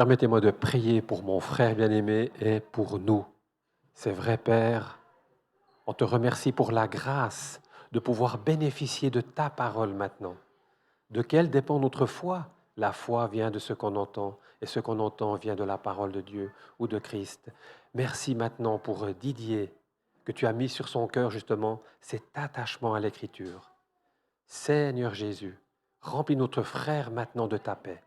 Permettez-moi de prier pour mon frère bien-aimé et pour nous. C'est vrai, Père, on te remercie pour la grâce de pouvoir bénéficier de ta parole maintenant. De quelle dépend notre foi? La foi vient de ce qu'on entend, et ce qu'on entend vient de la parole de Dieu ou de Christ. Merci maintenant pour Didier, que tu as mis sur son cœur justement cet attachement à l'Écriture. Seigneur Jésus, remplis notre frère maintenant de ta paix.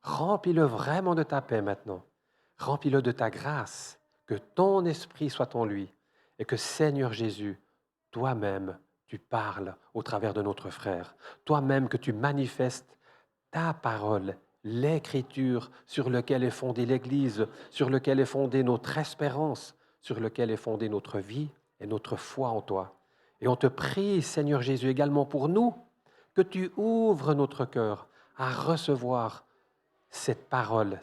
Remplis-le vraiment de ta paix maintenant. Remplis-le de ta grâce, que ton esprit soit en lui et que Seigneur Jésus, toi-même, tu parles au travers de notre frère. Toi-même que tu manifestes ta parole, l'écriture sur laquelle est fondée l'Église, sur laquelle est fondée notre espérance, sur laquelle est fondée notre vie et notre foi en toi. Et on te prie, Seigneur Jésus, également pour nous, que tu ouvres notre cœur à recevoir cette parole,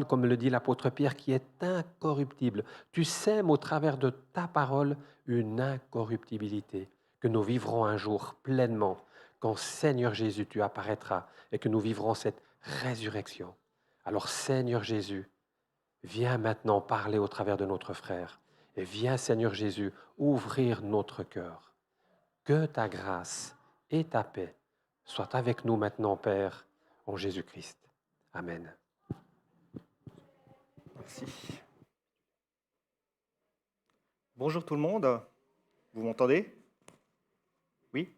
comme le dit l'apôtre Pierre, qui est incorruptible. Tu sèmes au travers de ta parole une incorruptibilité que nous vivrons un jour pleinement quand Seigneur Jésus, tu apparaîtras et que nous vivrons cette résurrection. Alors Seigneur Jésus, viens maintenant parler au travers de notre frère et viens Seigneur Jésus ouvrir notre cœur. Que ta grâce et ta paix soient avec nous maintenant, Père, en Jésus-Christ. Amen. Merci. Bonjour tout le monde, vous m'entendez? Oui?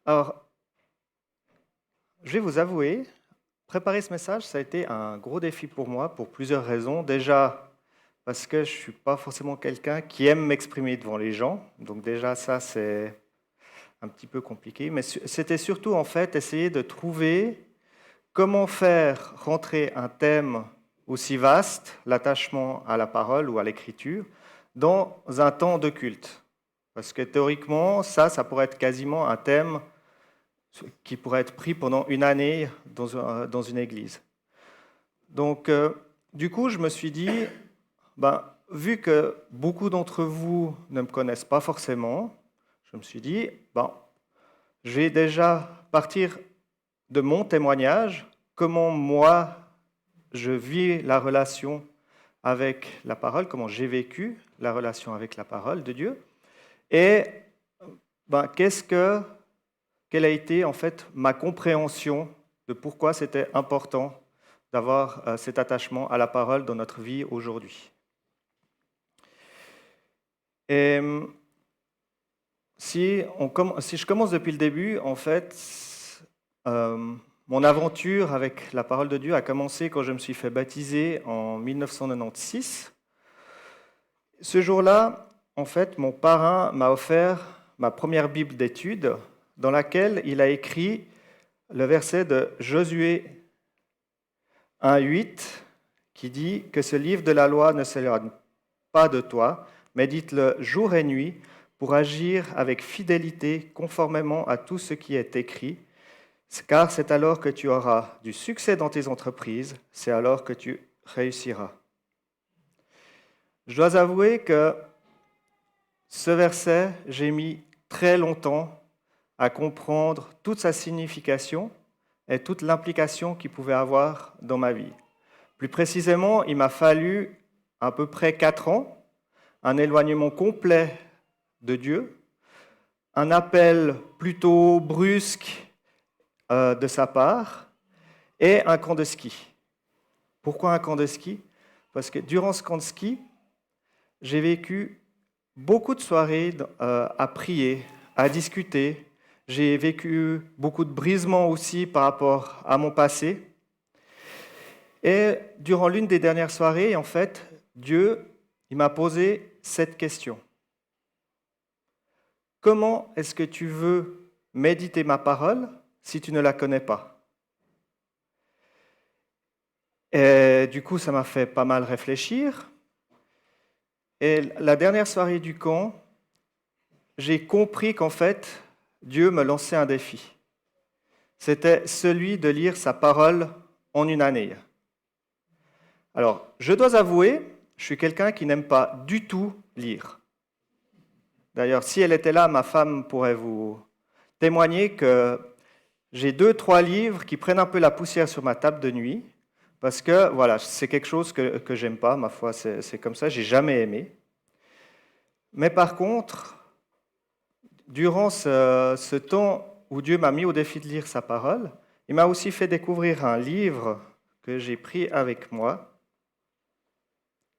Alors, je vais vous avouer, préparer ce message, ça a été un gros défi pour moi pour plusieurs raisons. Déjà, parce que je ne suis pas forcément quelqu'un qui aime m'exprimer devant les gens, donc déjà ça c'est un petit peu compliqué, mais c'était surtout en fait essayer de trouver comment faire rentrer un thème aussi vaste, l'attachement à la parole ou à l'écriture, dans un temps de culte. Parce que théoriquement, ça pourrait être quasiment un thème qui pourrait être pris pendant une année dans une église. Donc, du coup, je me suis dit, vu que beaucoup d'entre vous ne me connaissent pas forcément, je me suis dit, je vais déjà partir de mon témoignage, comment moi, je vis la relation avec la parole, comment j'ai vécu la relation avec la parole de Dieu, et quelle a été en fait ma compréhension de pourquoi c'était important d'avoir cet attachement à la parole dans notre vie aujourd'hui. Et si je commence depuis le début, en fait, mon aventure avec la parole de Dieu a commencé quand je me suis fait baptiser en 1996. Ce jour-là, en fait, mon parrain m'a offert ma première Bible d'études dans laquelle il a écrit le verset de Josué 1,8 qui dit que ce livre de la loi ne s'éloigne pas de toi, médite-le jour et nuit pour agir avec fidélité conformément à tout ce qui est écrit, car c'est alors que tu auras du succès dans tes entreprises, c'est alors que tu réussiras. Je dois avouer que ce verset, j'ai mis très longtemps à comprendre toute sa signification et toute l'implication qu'il pouvait avoir dans ma vie. Plus précisément, il m'a fallu à peu près 4 ans, un éloignement complet de Dieu, un appel plutôt brusque de sa part et un camp de ski. Pourquoi un camp de ski? Parce que durant ce camp de ski, j'ai vécu beaucoup de soirées à prier, à discuter. J'ai vécu beaucoup de brisements aussi par rapport à mon passé. Et durant l'une des dernières soirées, en fait, Dieu, il m'a posé cette question. Comment est-ce que tu veux méditer ma parole si tu ne la connais pas? Et du coup, ça m'a fait pas mal réfléchir. Et la dernière soirée du camp, j'ai compris qu'en fait, Dieu me lançait un défi. C'était celui de lire sa parole en une année. Alors, je dois avouer, je suis quelqu'un qui n'aime pas du tout lire. D'ailleurs, si elle était là, ma femme pourrait vous témoigner que j'ai 2-3 livres qui prennent un peu la poussière sur ma table de nuit, parce que voilà, c'est quelque chose que j'aime pas, ma foi, c'est comme ça, j'ai jamais aimé. Mais par contre, durant ce temps où Dieu m'a mis au défi de lire sa parole, il m'a aussi fait découvrir un livre que j'ai pris avec moi,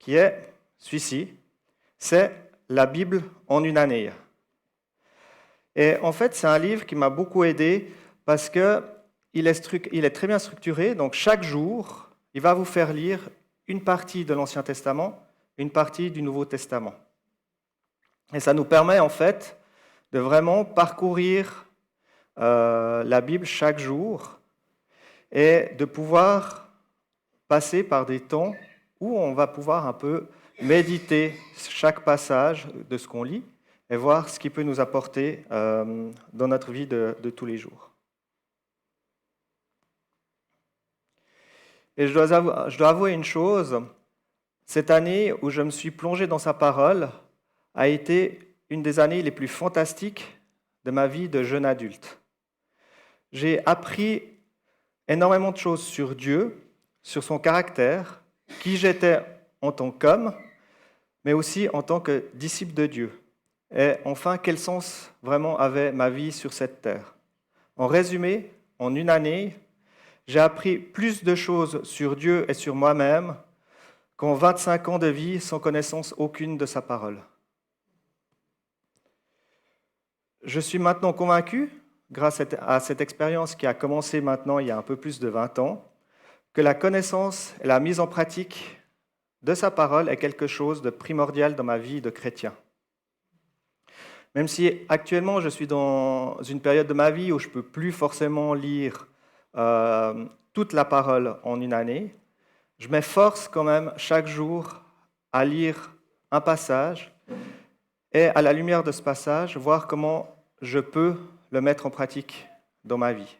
qui est celui-ci, c'est la Bible en une année. Et en fait, c'est un livre qui m'a beaucoup aidé parce qu'il est très bien structuré. Donc chaque jour, il va vous faire lire une partie de l'Ancien Testament, une partie du Nouveau Testament. Et ça nous permet en fait de vraiment parcourir la Bible chaque jour et de pouvoir passer par des temps où on va pouvoir un peu méditer chaque passage de ce qu'on lit et voir ce qu'il peut nous apporter dans notre vie de tous les jours. Et je dois avouer une chose, cette année où je me suis plongé dans sa parole a été une des années les plus fantastiques de ma vie de jeune adulte. J'ai appris énormément de choses sur Dieu, sur son caractère, qui j'étais en tant qu'homme, mais aussi en tant que disciple de Dieu. Et enfin, quel sens vraiment avait ma vie sur cette terre. En résumé, en une année, j'ai appris plus de choses sur Dieu et sur moi-même qu'en 25 ans de vie sans connaissance aucune de sa parole. Je suis maintenant convaincu, grâce à cette expérience qui a commencé maintenant il y a un peu plus de 20 ans, que la connaissance et la mise en pratique de sa parole est quelque chose de primordial dans ma vie de chrétien. Même si actuellement je suis dans une période de ma vie où je ne peux plus forcément lire toute la parole en une année, je m'efforce quand même chaque jour à lire un passage et à la lumière de ce passage, voir comment je peux le mettre en pratique dans ma vie.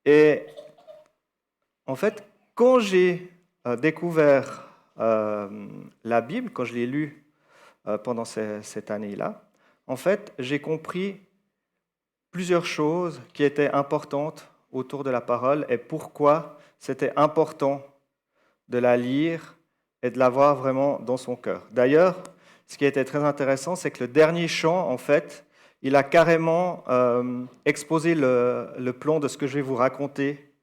Et en fait, quand j'ai découvert la Bible, quand je l'ai lue pendant cette année-là, en fait, j'ai compris plusieurs choses qui étaient importantes autour de la parole et pourquoi c'était important de la lire et de l'avoir vraiment dans son cœur. D'ailleurs, ce qui était très intéressant, c'est que le dernier chant, en fait, il a carrément exposé le plan de ce que je vais vous raconter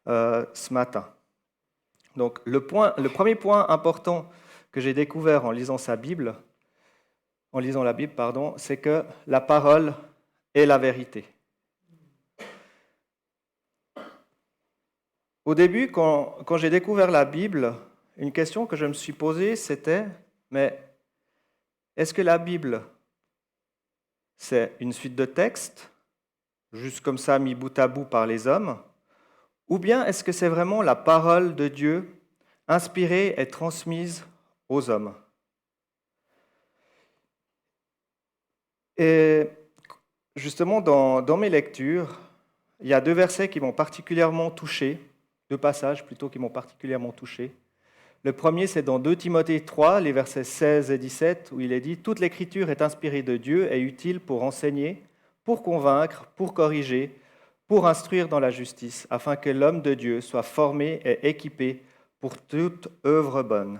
ce matin. Donc, le premier point important que j'ai découvert en lisant la Bible, c'est que la parole est la vérité. Au début, quand j'ai découvert la Bible, une question que je me suis posée, c'était, mais est-ce que la Bible, c'est une suite de textes, juste comme ça, mis bout à bout par les hommes, ou bien est-ce que c'est vraiment la parole de Dieu, inspirée et transmise aux hommes? Et justement, dans mes lectures, il y a deux versets qui m'ont particulièrement touché, deux passages plutôt qui m'ont particulièrement touché. Le premier, c'est dans 2 Timothée 3, les versets 16 et 17, où il est dit « Toute l'écriture est inspirée de Dieu et utile pour enseigner, pour convaincre, pour corriger, pour instruire dans la justice, afin que l'homme de Dieu soit formé et équipé pour toute œuvre bonne. »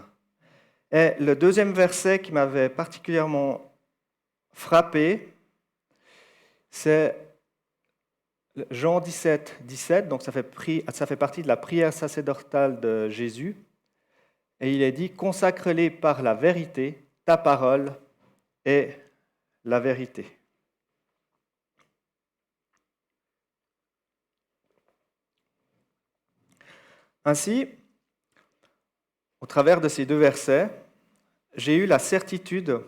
Et le deuxième verset qui m'avait particulièrement frappé, c'est Jean 17, 17, donc ça fait partie de la prière sacerdotale de Jésus. Et il est dit, consacre-les par la vérité, ta parole est la vérité. Ainsi, au travers de ces deux versets, j'ai eu la certitude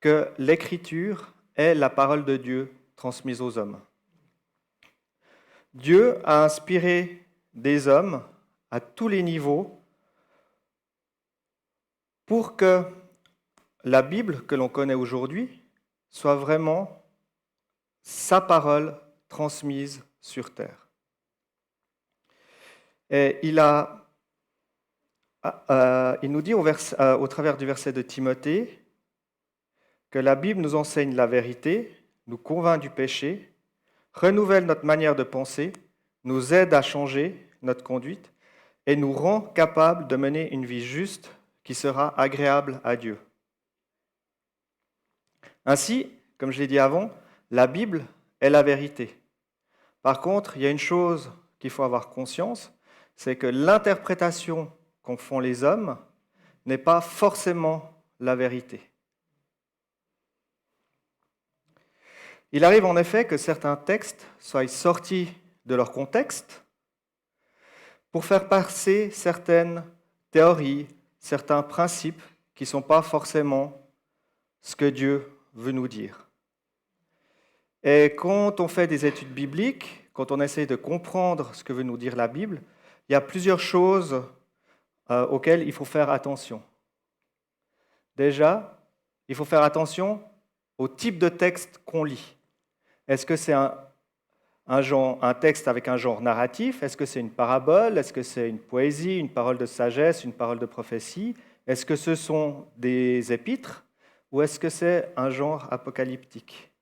que l'Écriture est la parole de Dieu transmise aux hommes. Dieu a inspiré des hommes à tous les niveaux pour que la Bible que l'on connaît aujourd'hui soit vraiment sa parole transmise sur terre. Et il nous dit au travers du verset de Timothée que la Bible nous enseigne la vérité, nous convainc du péché, renouvelle notre manière de penser, nous aide à changer notre conduite et nous rend capables de mener une vie juste qui sera agréable à Dieu. Ainsi, comme je l'ai dit avant, la Bible est la vérité. Par contre, il y a une chose qu'il faut avoir conscience, c'est que l'interprétation qu'en font les hommes n'est pas forcément la vérité. Il arrive en effet que certains textes soient sortis de leur contexte pour faire passer certaines théories, certains principes qui ne sont pas forcément ce que Dieu veut nous dire. Et quand on fait des études bibliques, quand on essaie de comprendre ce que veut nous dire la Bible, il y a plusieurs choses auxquelles il faut faire attention. Déjà, il faut faire attention au type de texte qu'on lit. Est-ce que c'est un texte avec un genre narratif? Est-ce que c'est une parabole? Est-ce que c'est une poésie, une parole de sagesse, une parole de prophétie? Est-ce que ce sont des épîtres? Ou est-ce que c'est un genre apocalyptique?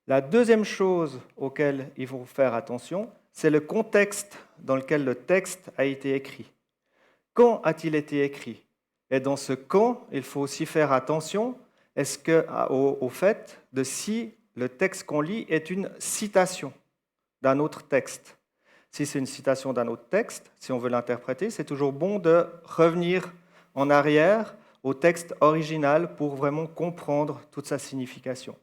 La deuxième chose auquel il faut faire attention, c'est le contexte dans lequel le texte a été écrit. Quand a-t-il été écrit? Et dans ce quand, il faut aussi faire attention au fait de si le texte qu'on lit est une citation d'un autre texte. Si c'est une citation d'un autre texte, si on veut l'interpréter, c'est toujours bon de revenir en arrière au texte original pour vraiment comprendre toute sa signification.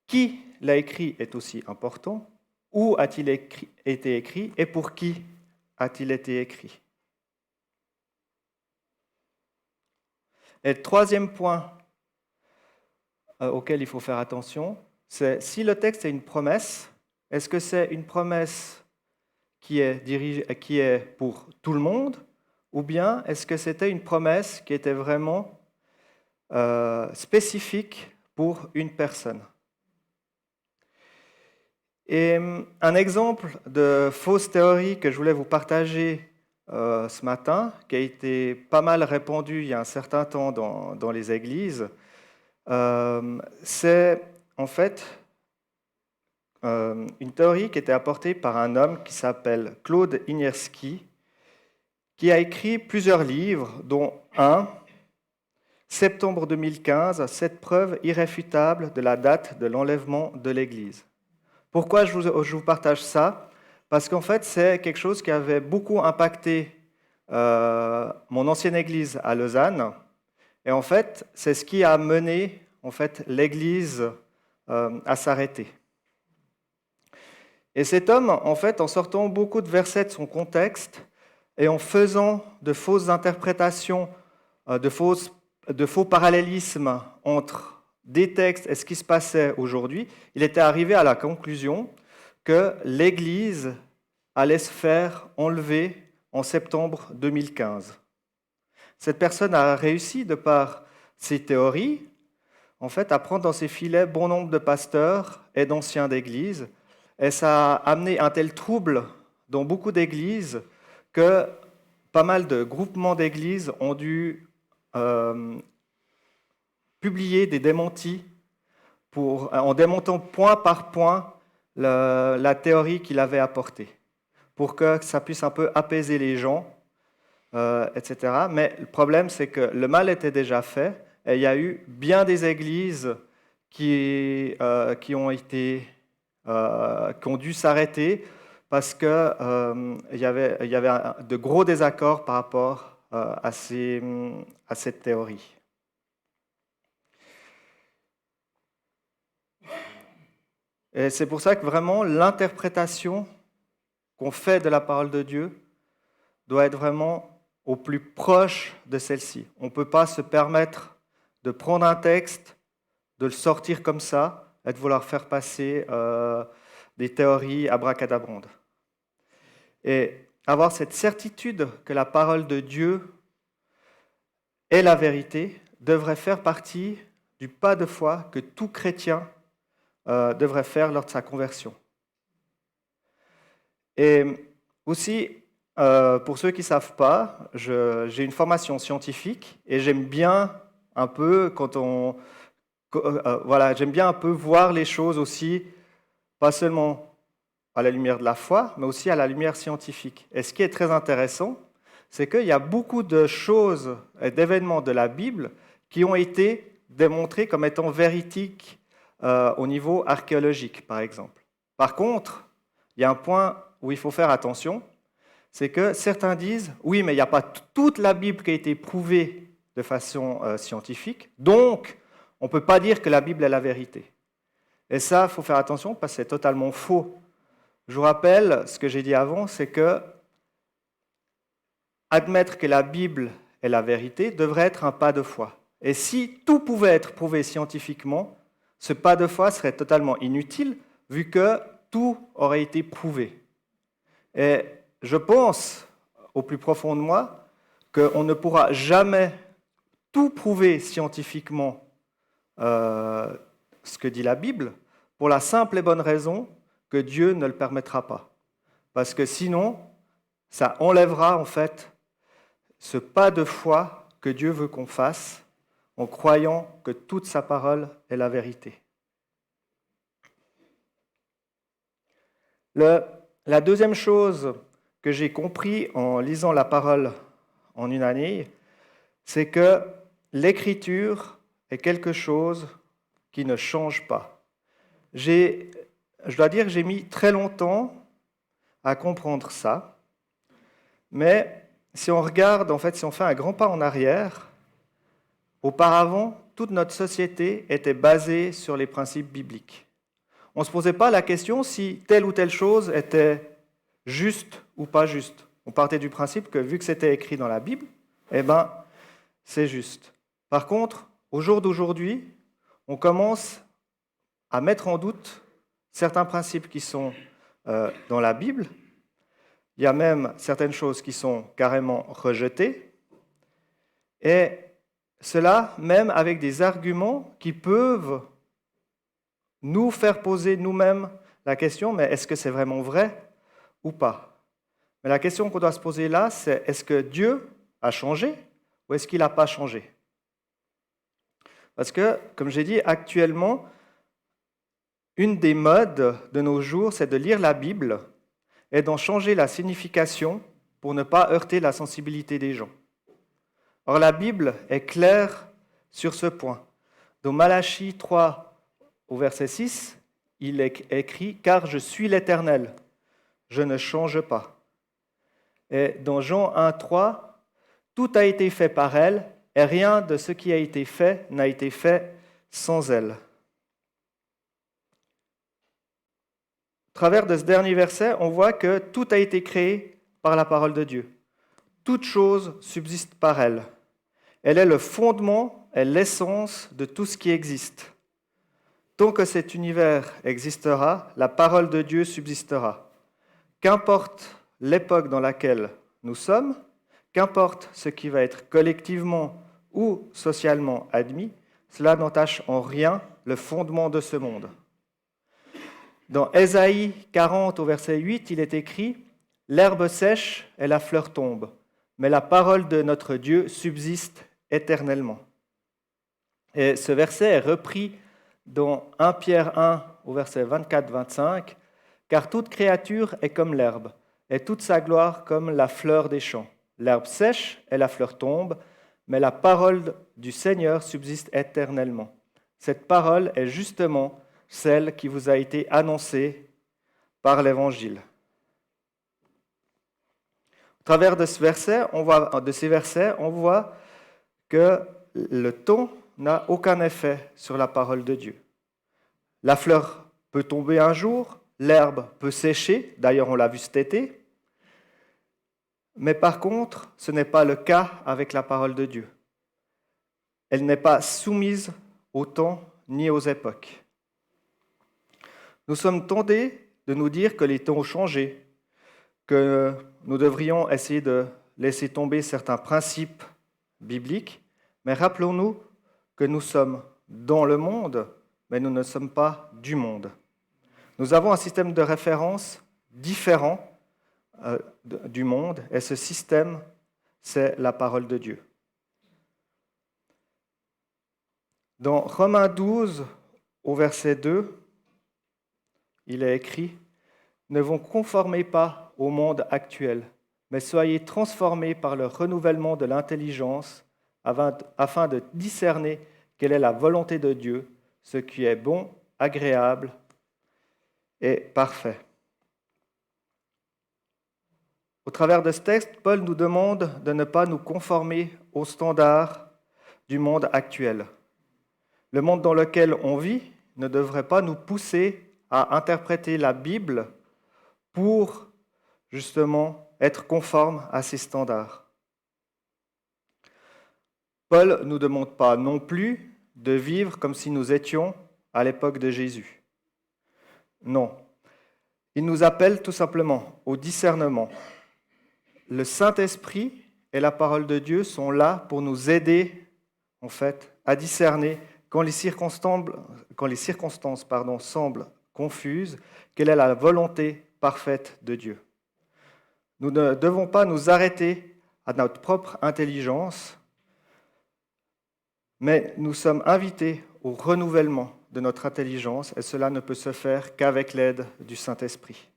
Qui l'a écrit est aussi important. Où a-t-il été écrit et pour qui a-t-il été écrit? Et le troisième point auquel il faut faire attention, c'est si le texte est une promesse, est-ce que c'est une promesse qui est pour tout le monde, ou bien est-ce que c'était une promesse qui était vraiment spécifique pour une personne? Et un exemple de fausse théorie que je voulais vous partager ce matin, qui a été pas mal répandu il y a un certain temps dans les églises, c'est en fait une théorie qui était apportée par un homme qui s'appelle Claude Inierski, qui a écrit plusieurs livres, dont un, Septembre 2015, 7 preuves irréfutables de la date de l'enlèvement de l'Église. Pourquoi je vous partage ça? Parce qu'en fait, c'est quelque chose qui avait beaucoup impacté mon ancienne église à Lausanne. Et en fait, c'est ce qui a mené en fait, l'église à s'arrêter. Et cet homme, en fait, en sortant beaucoup de versets de son contexte et en faisant de fausses interprétations, de faux parallélismes entre des textes et ce qui se passait aujourd'hui, il était arrivé à la conclusion que l'Église allait se faire enlever en septembre 2015. Cette personne a réussi, de par ses théories, en fait, à prendre dans ses filets bon nombre de pasteurs et d'anciens d'église, et ça a amené un tel trouble dans beaucoup d'églises que pas mal de groupements d'églises ont dû publier des démentis en démontant point par point la théorie qu'il avait apportée, pour que ça puisse un peu apaiser les gens, etc. Mais le problème, c'est que le mal était déjà fait, et il y a eu bien des églises qui ont dû s'arrêter parce qu'il y avait de gros désaccords par rapport à cette théorie. Et c'est pour ça que vraiment l'interprétation qu'on fait de la parole de Dieu doit être vraiment au plus proche de celle-ci. On ne peut pas se permettre de prendre un texte, de le sortir comme ça et de vouloir faire passer des théories abracadabrantes. Et avoir cette certitude que la parole de Dieu est la vérité devrait faire partie du pas de foi que tout chrétien devrait faire lors de sa conversion. Et aussi, pour ceux qui ne savent pas, j'ai une formation scientifique et j'aime bien un peu j'aime bien un peu voir les choses aussi pas seulement à la lumière de la foi, mais aussi à la lumière scientifique. Et ce qui est très intéressant, c'est qu'il y a beaucoup de choses et d'événements de la Bible qui ont été démontrés comme étant véridiques au niveau archéologique, par exemple. Par contre, il y a un point où il faut faire attention, c'est que certains disent, oui, mais il n'y a pas toute la Bible qui a été prouvée de façon scientifique, donc on ne peut pas dire que la Bible est la vérité. Et ça, il faut faire attention parce que c'est totalement faux. Je vous rappelle, ce que j'ai dit avant, c'est que admettre que la Bible est la vérité devrait être un pas de foi. Et si tout pouvait être prouvé scientifiquement, ce pas de foi serait totalement inutile, vu que tout aurait été prouvé. Et je pense, au plus profond de moi, qu'on ne pourra jamais tout prouver scientifiquement ce que dit la Bible, pour la simple et bonne raison que Dieu ne le permettra pas. Parce que sinon, ça enlèvera en fait ce pas de foi que Dieu veut qu'on fasse en croyant que toute sa parole est la vérité. La deuxième chose que j'ai compris en lisant la parole en une année, c'est que l'écriture est quelque chose qui ne change pas. Je dois dire que j'ai mis très longtemps à comprendre ça, mais si on regarde, en fait, si on fait un grand pas en arrière, auparavant, toute notre société était basée sur les principes bibliques. On ne se posait pas la question si telle ou telle chose était juste ou pas juste. On partait du principe que vu que c'était écrit dans la Bible, eh ben, c'est juste. Par contre, au jour d'aujourd'hui, on commence à mettre en doute certains principes qui sont dans la Bible. Il y a même certaines choses qui sont carrément rejetées. Et cela même avec des arguments qui peuvent nous faire poser nous-mêmes la question, mais est-ce que c'est vraiment vrai ou pas? Mais la question qu'on doit se poser là, c'est est-ce que Dieu a changé ou est-ce qu'il n'a pas changé? Parce que, comme j'ai dit, actuellement, une des modes de nos jours, c'est de lire la Bible et d'en changer la signification pour ne pas heurter la sensibilité des gens. Or, la Bible est claire sur ce point. Dans Malachie 3, au verset 6, il est écrit « Car je suis l'Éternel, je ne change pas ». Et dans Jean 1, 3, « Tout a été fait par elle, et rien de ce qui a été fait n'a été fait sans elle ». Au travers de ce dernier verset, on voit que tout a été créé par la parole de Dieu. Toute chose subsiste par elle. Elle est le fondement et l'essence de tout ce qui existe. Tant que cet univers existera, la parole de Dieu subsistera. Qu'importe l'époque dans laquelle nous sommes, qu'importe ce qui va être collectivement ou socialement admis, cela n'entache en rien le fondement de ce monde. Dans Ésaïe 40 au verset 8, il est écrit « L'herbe sèche et la fleur tombe, mais la parole de notre Dieu subsiste éternellement. » Et ce verset est repris dans 1 Pierre 1 au verset 24-25, « Car toute créature est comme l'herbe, et toute sa gloire comme la fleur des champs. L'herbe sèche et la fleur tombe, mais la parole du Seigneur subsiste éternellement. » Cette parole est justement celle qui vous a été annoncée par l'Évangile. Au travers de ces versets, on voit que le temps n'a aucun effet sur la parole de Dieu. La fleur peut tomber un jour, l'herbe peut sécher, d'ailleurs on l'a vu cet été, mais par contre, ce n'est pas le cas avec la parole de Dieu. Elle n'est pas soumise au temps ni aux époques. Nous sommes tentés de nous dire que les temps ont changé, que nous devrions essayer de laisser tomber certains principes bibliques, mais rappelons-nous que nous sommes dans le monde, mais nous ne sommes pas du monde. Nous avons un système de référence différent du monde, et ce système, c'est la parole de Dieu. Dans Romains 12, au verset 2, il est écrit, « Ne vous conformez pas au monde actuel, mais soyez transformés par le renouvellement de l'intelligence afin de discerner quelle est la volonté de Dieu, ce qui est bon, agréable et parfait. » Au travers de ce texte, Paul nous demande de ne pas nous conformer aux standards du monde actuel. Le monde dans lequel on vit ne devrait pas nous pousser à interpréter la Bible pour justement être conforme à ces standards. Paul ne nous demande pas non plus de vivre comme si nous étions à l'époque de Jésus. Non. Il nous appelle tout simplement au discernement. Le Saint-Esprit et la parole de Dieu sont là pour nous aider, en fait, à discerner quand les circonstances semblent confuses, quelle est la volonté parfaite de Dieu. Nous ne devons pas nous arrêter à notre propre intelligence, mais nous sommes invités au renouvellement de notre intelligence et cela ne peut se faire qu'avec l'aide du Saint-Esprit.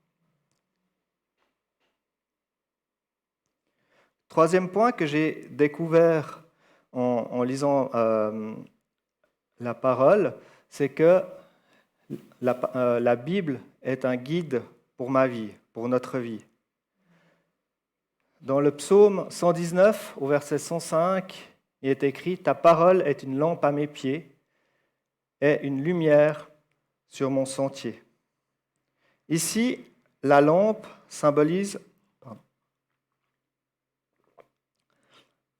Troisième point que j'ai découvert en lisant la parole, c'est que la Bible est un guide pour ma vie, pour notre vie. Dans le psaume 119, au verset 105, il est écrit « Ta parole est une lampe à mes pieds et une lumière sur mon sentier. » Ici, la lampe symbolise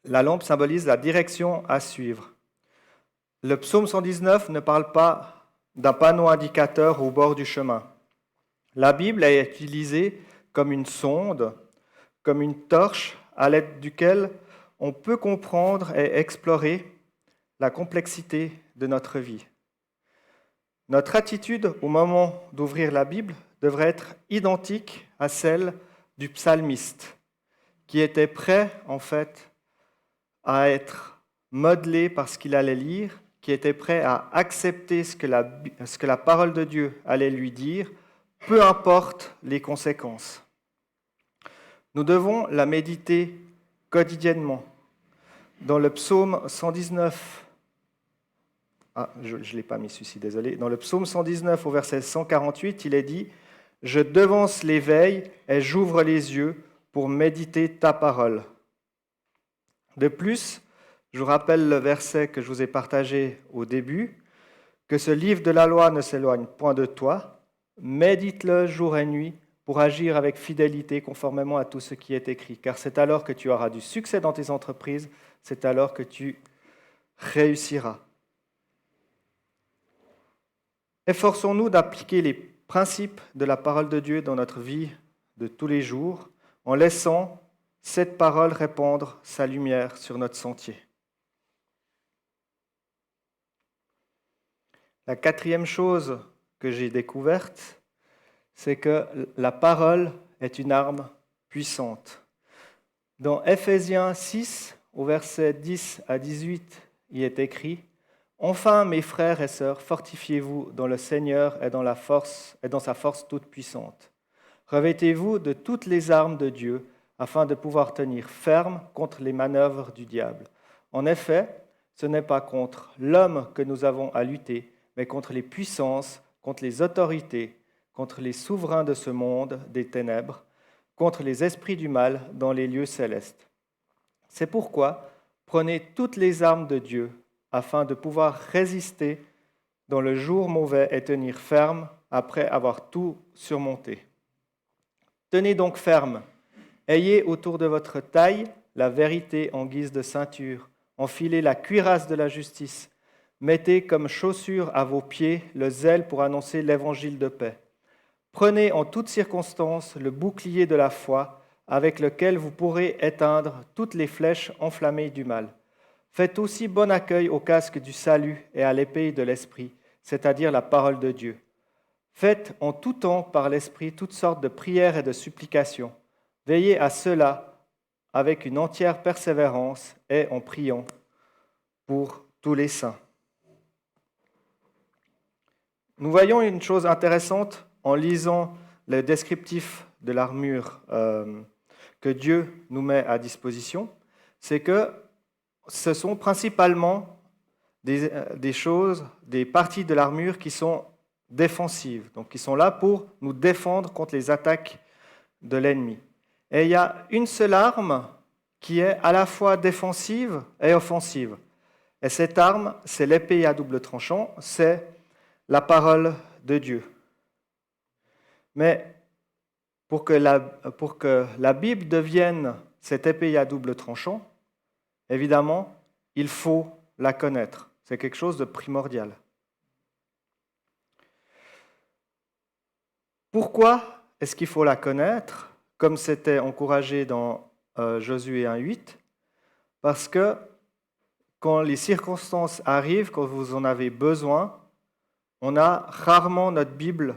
la direction à suivre. Le psaume 119 ne parle pas d'un panneau indicateur au bord du chemin. La Bible est utilisée comme une sonde, comme une torche à l'aide duquel on peut comprendre et explorer la complexité de notre vie. Notre attitude au moment d'ouvrir la Bible devrait être identique à celle du psalmiste, qui était prêt, en fait, à être modelé par ce qu'il allait lire, qui était prêt à accepter ce que la parole de Dieu allait lui dire, peu importe les conséquences. Nous devons la méditer quotidiennement. Dans le psaume 119, je ne l'ai pas mis celui-ci, désolé. Dans le psaume 119 au verset 148, il est dit « Je devance l'éveil et j'ouvre les yeux pour méditer ta parole. » De plus, je vous rappelle le verset que je vous ai partagé au début, que ce livre de la loi ne s'éloigne point de toi, médite-le jour et nuit pour agir avec fidélité conformément à tout ce qui est écrit, car c'est alors que tu auras du succès dans tes entreprises, c'est alors que tu réussiras. Efforçons-nous d'appliquer les principes de la parole de Dieu dans notre vie de tous les jours, en laissant cette parole répandre sa lumière sur notre sentier. La quatrième chose que j'ai découverte, c'est que la parole est une arme puissante. Dans Ephésiens 6, au verset 10 à 18, il est écrit « Enfin, mes frères et sœurs, fortifiez-vous dans le Seigneur et dans sa force toute puissante. Revêtez-vous de toutes les armes de Dieu, afin de pouvoir tenir ferme contre les manœuvres du diable. En effet, ce n'est pas contre l'homme que nous avons à lutter, mais contre les puissances, contre les autorités, contre les souverains de ce monde des ténèbres, contre les esprits du mal dans les lieux célestes. C'est pourquoi prenez toutes les armes de Dieu, afin de pouvoir résister dans le jour mauvais et tenir ferme après avoir tout surmonté. Tenez donc ferme. Ayez autour de votre taille la vérité en guise de ceinture, enfilez la cuirasse de la justice, mettez comme chaussure à vos pieds le zèle pour annoncer l'évangile de paix. Prenez en toutes circonstances le bouclier de la foi, avec lequel vous pourrez éteindre toutes les flèches enflammées du mal. Faites aussi bon accueil au casque du salut et à l'épée de l'Esprit, c'est-à-dire la parole de Dieu. Faites en tout temps par l'Esprit toutes sortes de prières et de supplications. Veillez à cela avec une entière persévérance et en priant pour tous les saints. Nous voyons une chose intéressante en lisant le descriptif de l'armure que Dieu nous met à disposition, c'est que ce sont principalement des choses, des parties de l'armure qui sont défensives, donc qui sont là pour nous défendre contre les attaques de l'ennemi. Et il y a une seule arme qui est à la fois défensive et offensive. Et cette arme, c'est l'épée à double tranchant, c'est la parole de Dieu. Mais pour que la Bible devienne cette épée à double tranchant, évidemment, il faut la connaître. C'est quelque chose de primordial. Pourquoi est-ce qu'il faut la connaître, comme c'était encouragé dans Josué 1,8 ? Parce que quand les circonstances arrivent, quand vous en avez besoin, on a rarement notre Bible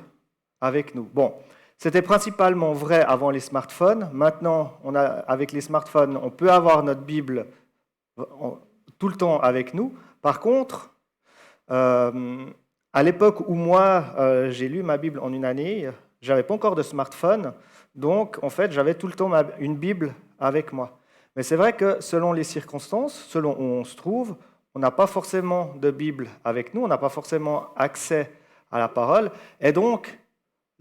avec nous. Bon, c'était principalement vrai avant les smartphones. Maintenant, avec les smartphones, on peut avoir notre Bible tout le temps avec nous. Par contre, à l'époque où moi, j'ai lu ma Bible en une année, je n'avais pas encore de smartphone, donc en fait, j'avais tout le temps une Bible avec moi. Mais c'est vrai que selon les circonstances, selon où on se trouve, on n'a pas forcément de Bible avec nous, on n'a pas forcément accès à la parole, et donc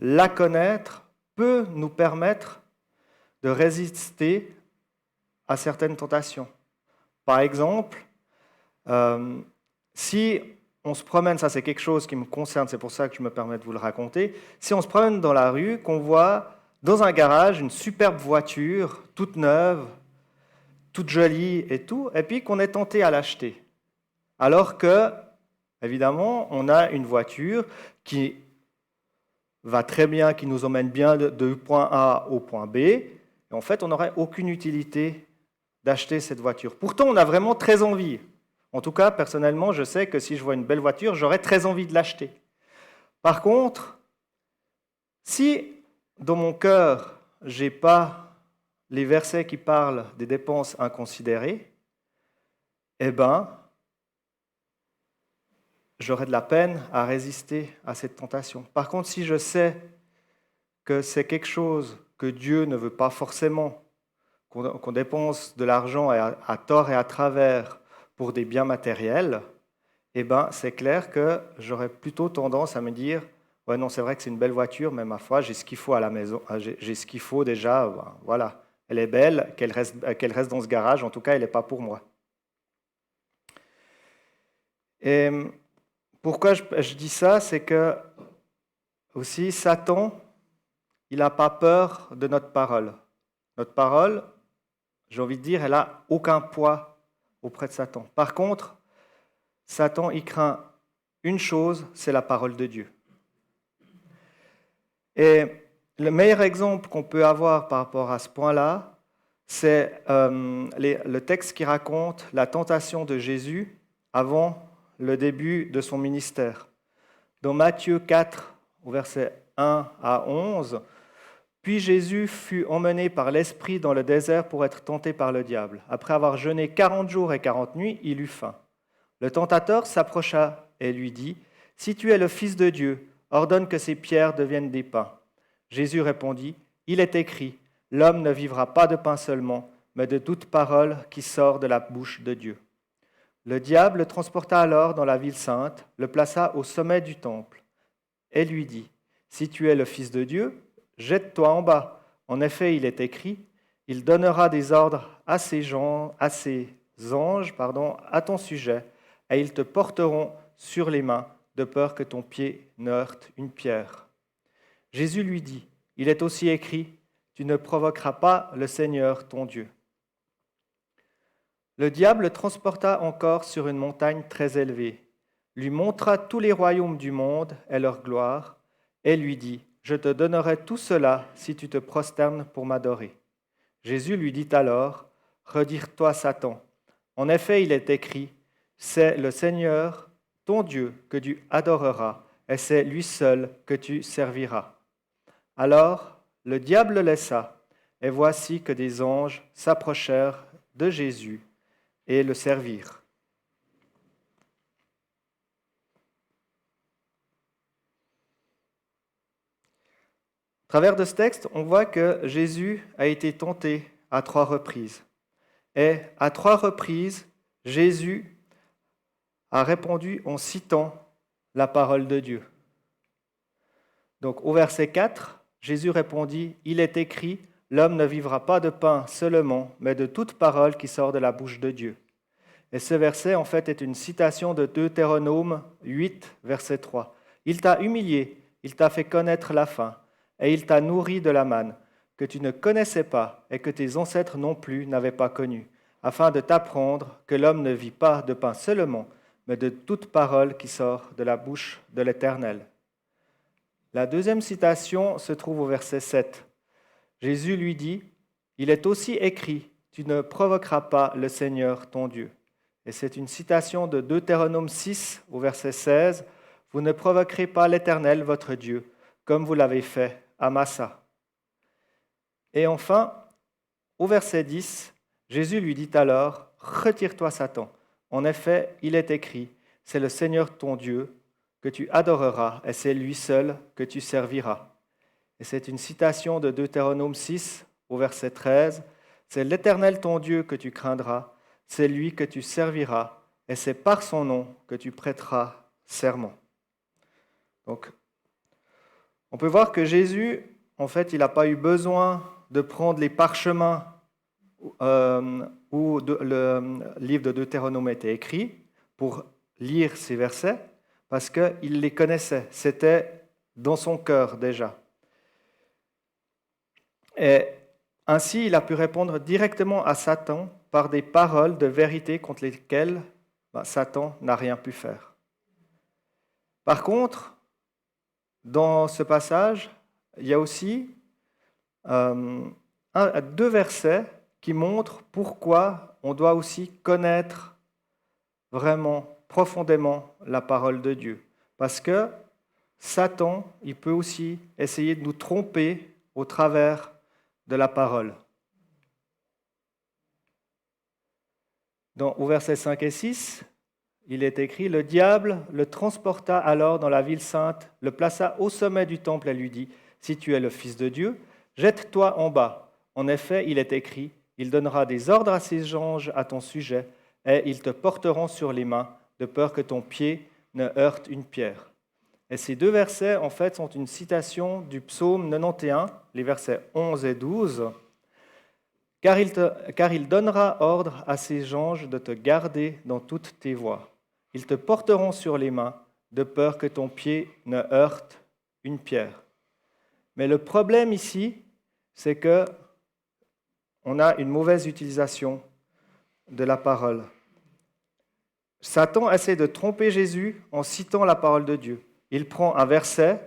la connaître peut nous permettre de résister à certaines tentations. Par exemple, si on se promène, ça c'est quelque chose qui me concerne, c'est pour ça que je me permets de vous le raconter, si on se promène dans la rue, qu'on voit dans un garage une superbe voiture, toute neuve, toute jolie et tout, et puis qu'on est tenté à l'acheter, alors que, évidemment, on a une voiture qui va très bien, qui nous emmène bien de point A au point B, et en fait, on n'aurait aucune utilité d'acheter cette voiture. Pourtant, on a vraiment très envie. En tout cas, personnellement, je sais que si je vois une belle voiture, j'aurais très envie de l'acheter. Par contre, si dans mon cœur, je n'ai pas les versets qui parlent des dépenses inconsidérées, eh bien, j'aurais de la peine à résister à cette tentation. Par contre, si je sais que c'est quelque chose que Dieu ne veut pas forcément, qu'on dépense de l'argent à tort et à travers pour des biens matériels, eh ben, c'est clair que j'aurais plutôt tendance à me dire « Ouais, non, c'est vrai que c'est une belle voiture, mais ma foi, j'ai ce qu'il faut à la maison, j'ai ce qu'il faut déjà, ben, voilà, elle est belle, qu'elle reste dans ce garage, en tout cas, elle n'est pas pour moi. » Et pourquoi je dis ça, c'est que aussi Satan, il n'a pas peur de notre parole. Notre parole, j'ai envie de dire, elle n'a aucun poids auprès de Satan. Par contre, Satan, il craint une chose, c'est la parole de Dieu. Et le meilleur exemple qu'on peut avoir par rapport à ce point-là, c'est le texte qui raconte la tentation de Jésus avant le début de son ministère. Dans Matthieu 4, au verset 1 à 11, « Puis Jésus fut emmené par l'Esprit dans le désert pour être tenté par le diable. Après avoir jeûné 40 jours et 40 nuits, il eut faim. Le tentateur s'approcha et lui dit, « Si tu es le Fils de Dieu, ordonne que ces pierres deviennent des pains. » Jésus répondit, « Il est écrit, l'homme ne vivra pas de pain seulement, mais de toute parole qui sort de la bouche de Dieu. » Le diable le transporta alors dans la ville sainte, le plaça au sommet du temple et lui dit, « Si tu es le Fils de Dieu, jette-toi en bas. En effet, il est écrit, il donnera des ordres à ses anges, à ton sujet, et ils te porteront sur les mains, de peur que ton pied ne heurte une pierre. » Jésus lui dit, « Il est aussi écrit, tu ne provoqueras pas le Seigneur ton Dieu. » Le diable le transporta encore sur une montagne très élevée, lui montra tous les royaumes du monde et leur gloire, et lui dit, « Je te donnerai tout cela si tu te prosternes pour m'adorer. » Jésus lui dit alors, « Retire-toi, Satan. En effet, il est écrit, c'est le Seigneur, ton Dieu, que tu adoreras, et c'est lui seul que tu serviras. » Alors, le diable le laissa, et voici que des anges s'approchèrent de Jésus et le servirent. travers de ce texte, on voit que Jésus a été tenté à 3 reprises. Et à 3 reprises, Jésus a répondu en citant la parole de Dieu. Donc au verset 4, Jésus répondit, « Il est écrit, l'homme ne vivra pas de pain seulement, mais de toute parole qui sort de la bouche de Dieu. » Et ce verset, en fait, est une citation de Deutéronome 8, verset 3. « Il t'a humilié, il t'a fait connaître la faim, et il t'a nourri de la manne, que tu ne connaissais pas et que tes ancêtres non plus n'avaient pas connue, afin de t'apprendre que l'homme ne vit pas de pain seulement, mais de toute parole qui sort de la bouche de l'Éternel. » La deuxième citation se trouve au verset 7. Jésus lui dit, « Il est aussi écrit, tu ne provoqueras pas le Seigneur ton Dieu. » Et c'est une citation de Deutéronome 6 au verset 16, « Vous ne provoquerez pas l'Éternel votre Dieu, comme vous l'avez fait à Massa. » Et enfin, au verset 10, Jésus lui dit alors, « Retire-toi Satan. En effet, il est écrit, c'est le Seigneur ton Dieu que tu adoreras, et c'est lui seul que tu serviras. » Et c'est une citation de Deutéronome 6 au verset 13, « C'est l'Éternel ton Dieu que tu craindras, c'est lui que tu serviras, et c'est par son nom que tu prêteras serment. » Donc, on peut voir que Jésus, en fait, il n'a pas eu besoin de prendre les parchemins où le livre de Deutéronome était écrit pour lire ces versets, parce qu'il les connaissait, c'était dans son cœur déjà. Et ainsi, il a pu répondre directement à Satan par des paroles de vérité contre lesquelles Satan n'a rien pu faire. Par contre, dans ce passage, il y a aussi 2 versets qui montrent pourquoi on doit aussi connaître vraiment profondément la parole de Dieu. Parce que Satan, il peut aussi essayer de nous tromper au travers de la parole. Au verset 5 et 6, il est écrit, « Le diable le transporta alors dans la ville sainte, le plaça au sommet du temple et lui dit, « Si tu es le Fils de Dieu, jette-toi en bas. En effet, il est écrit, il donnera des ordres à ses anges à ton sujet, et ils te porteront sur les mains, de peur que ton pied ne heurte une pierre. » Et ces 2 versets, en fait, sont une citation du psaume 91, les versets 11 et 12. « Car il donnera ordre à ses anges de te garder dans toutes tes voies. Ils te porteront sur les mains, de peur que ton pied ne heurte une pierre. » Mais le problème ici, c'est que on a une mauvaise utilisation de la parole. Satan essaie de tromper Jésus en citant la parole de Dieu. Il prend un verset,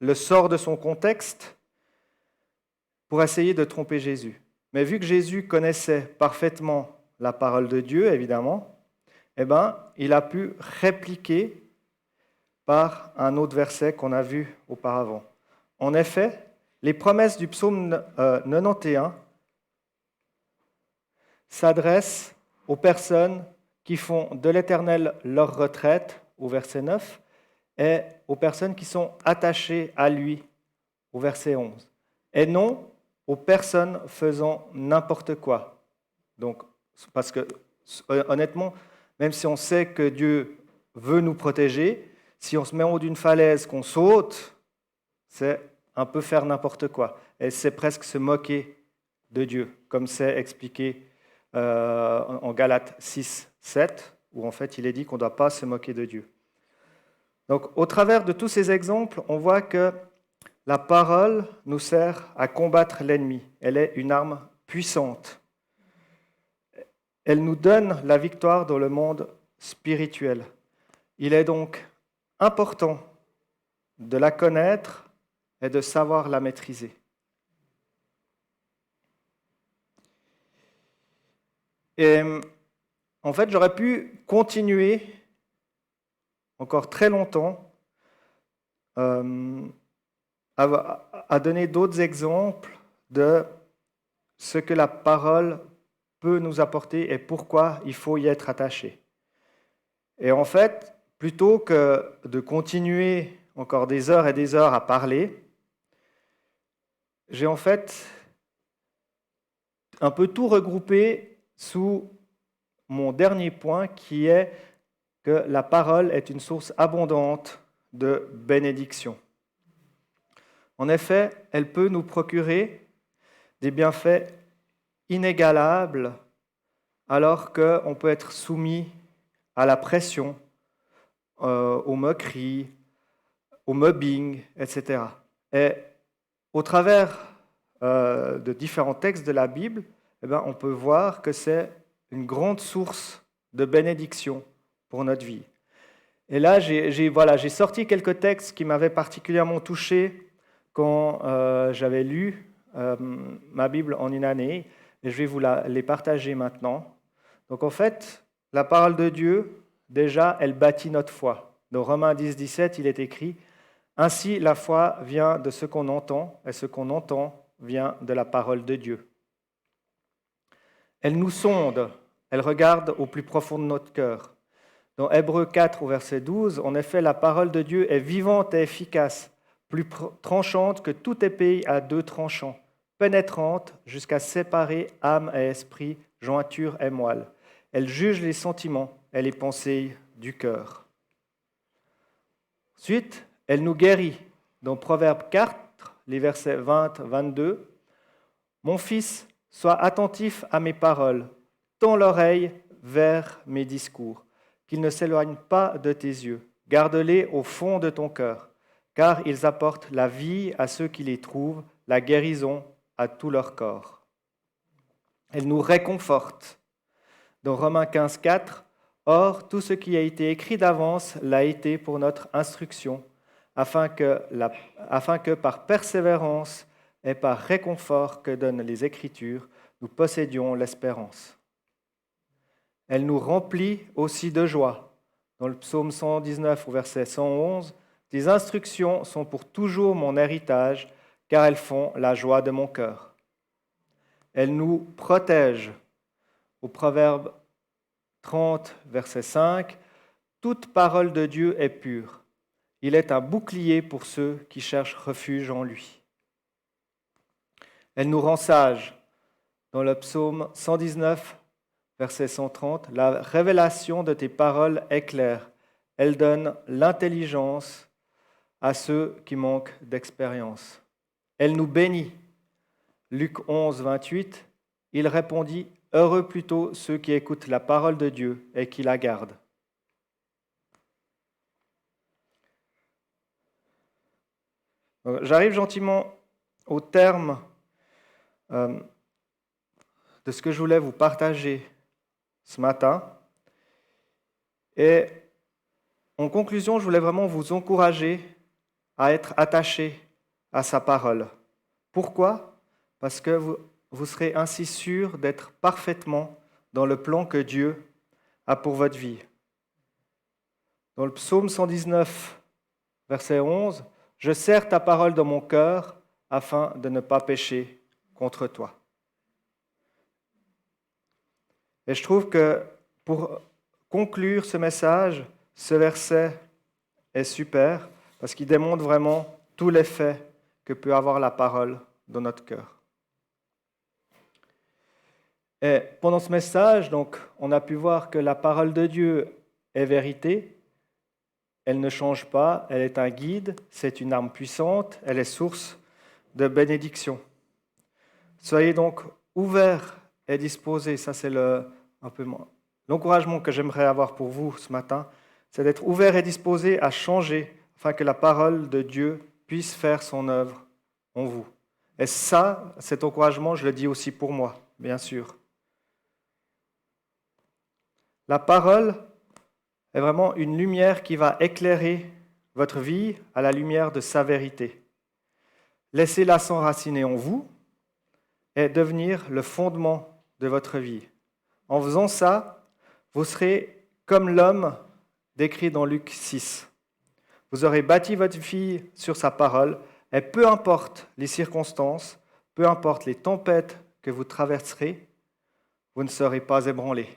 le sort de son contexte, pour essayer de tromper Jésus. Mais vu que Jésus connaissait parfaitement la parole de Dieu, évidemment, il a pu répliquer par un autre verset qu'on a vu auparavant. En effet, les promesses du psaume 91 s'adressent aux personnes qui font de l'Éternel leur retraite, au verset 9, et aux personnes qui sont attachées à lui, au verset 11, et non aux personnes faisant n'importe quoi. Donc, parce que, honnêtement, même si on sait que Dieu veut nous protéger, si on se met en haut d'une falaise, qu'on saute, c'est un peu faire n'importe quoi. Et c'est presque se moquer de Dieu, comme c'est expliqué en Galates 6, 7, où en fait il est dit qu'on ne doit pas se moquer de Dieu. Donc, au travers de tous ces exemples, on voit que la parole nous sert à combattre l'ennemi. Elle est une arme puissante. Elle nous donne la victoire dans le monde spirituel. Il est donc important de la connaître et de savoir la maîtriser. Et en fait, j'aurais pu continuer encore très longtemps à donner d'autres exemples de ce que la parole peut nous apporter et pourquoi il faut y être attaché. Et en fait, plutôt que de continuer encore des heures et des heures à parler, j'ai en fait un peu tout regroupé sous mon dernier point qui est que la parole est une source abondante de bénédiction. En effet, elle peut nous procurer des bienfaits inégalables alors qu'on peut être soumis à la pression, aux moqueries, au mobbing, etc. Et au travers de différents textes de la Bible, on peut voir que c'est une grande source de bénédiction pour notre vie. Et là, j'ai sorti quelques textes qui m'avaient particulièrement touché quand j'avais lu ma Bible en une année, et je vais vous les partager maintenant. Donc en fait, la parole de Dieu, déjà, elle bâtit notre foi. Dans Romains 10, 17, il est écrit « Ainsi, la foi vient de ce qu'on entend, et ce qu'on entend vient de la parole de Dieu. » Elle nous sonde, elle regarde au plus profond de notre cœur. Dans Hébreux 4, au verset 12, en effet, la parole de Dieu est vivante et efficace, plus tranchante que toute épée à deux tranchants, pénétrante jusqu'à séparer âme et esprit, jointure et moelle. Elle juge les sentiments et les pensées du cœur. Ensuite, elle nous guérit. Dans Proverbe 4, les versets 20-22, « Mon fils, sois attentif à mes paroles, tends l'oreille vers mes discours, qu'ils ne s'éloignent pas de tes yeux. Garde-les au fond de ton cœur, car ils apportent la vie à ceux qui les trouvent, la guérison à tout leur corps. » Elle nous réconforte. Dans Romains 15, 4, « Or, tout ce qui a été écrit d'avance l'a été pour notre instruction, afin que par persévérance et par réconfort que donnent les Écritures, nous possédions l'espérance. » Elle nous remplit aussi de joie. Dans le psaume 119 au verset 111, « Tes instructions sont pour toujours mon héritage, car elles font la joie de mon cœur. » Elle nous protège. Au Proverbe 30, verset 5, « Toute parole de Dieu est pure. Il est un bouclier pour ceux qui cherchent refuge en lui. » Elle nous rend sages. Dans le psaume 119, verset 130, « La révélation de tes paroles est claire. Elle donne l'intelligence à ceux qui manquent d'expérience. » Elle nous bénit. Luc 11, 28, il répondit, « Heureux plutôt ceux qui écoutent la parole de Dieu et qui la gardent. » J'arrive gentiment au terme de ce que je voulais vous partager ce matin. Et en conclusion, je voulais vraiment vous encourager à être attachés à sa parole. Pourquoi ? Parce que vous serez ainsi sûr d'être parfaitement dans le plan que Dieu a pour votre vie. Dans le psaume 119, verset 11, « Je serre ta parole dans mon cœur afin de ne pas pécher contre toi. » Et je trouve que pour conclure ce message, ce verset est super parce qu'il démontre vraiment tout l'effet que peut avoir la parole dans notre cœur. Et pendant ce message, donc, on a pu voir que la parole de Dieu est vérité, elle ne change pas, elle est un guide, c'est une arme puissante, elle est source de bénédiction. Soyez donc ouverts et disposés, ça c'est l'encouragement que j'aimerais avoir pour vous ce matin, c'est d'être ouverts et disposés à changer afin que la parole de Dieu puisse faire son œuvre en vous. Et ça, cet encouragement, je le dis aussi pour moi, bien sûr. La parole est vraiment une lumière qui va éclairer votre vie à la lumière de sa vérité. Laissez-la s'enraciner en vous et devenir le fondement de votre vie. En faisant ça, vous serez comme l'homme décrit dans Luc 6. Vous aurez bâti votre vie sur sa parole et peu importe les circonstances, peu importe les tempêtes que vous traverserez, vous ne serez pas ébranlés.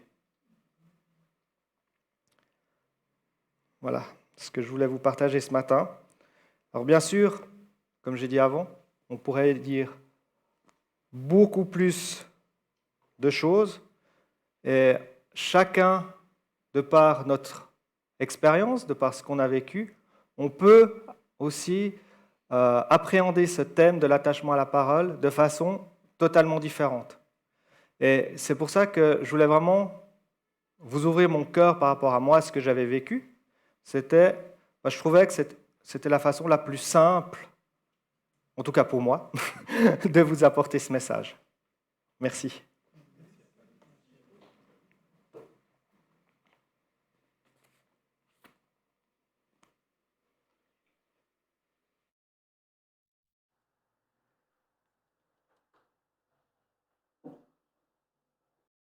Voilà ce que je voulais vous partager ce matin. Alors bien sûr, comme j'ai dit avant, on pourrait dire beaucoup plus de choses. Et chacun, de par notre expérience, de par ce qu'on a vécu, on peut aussi appréhender ce thème de l'attachement à la parole de façon totalement différente. Et c'est pour ça que je voulais vraiment vous ouvrir mon cœur par rapport à moi, ce que j'avais vécu. Je trouvais que c'était la façon la plus simple, en tout cas pour moi, de vous apporter ce message. Merci.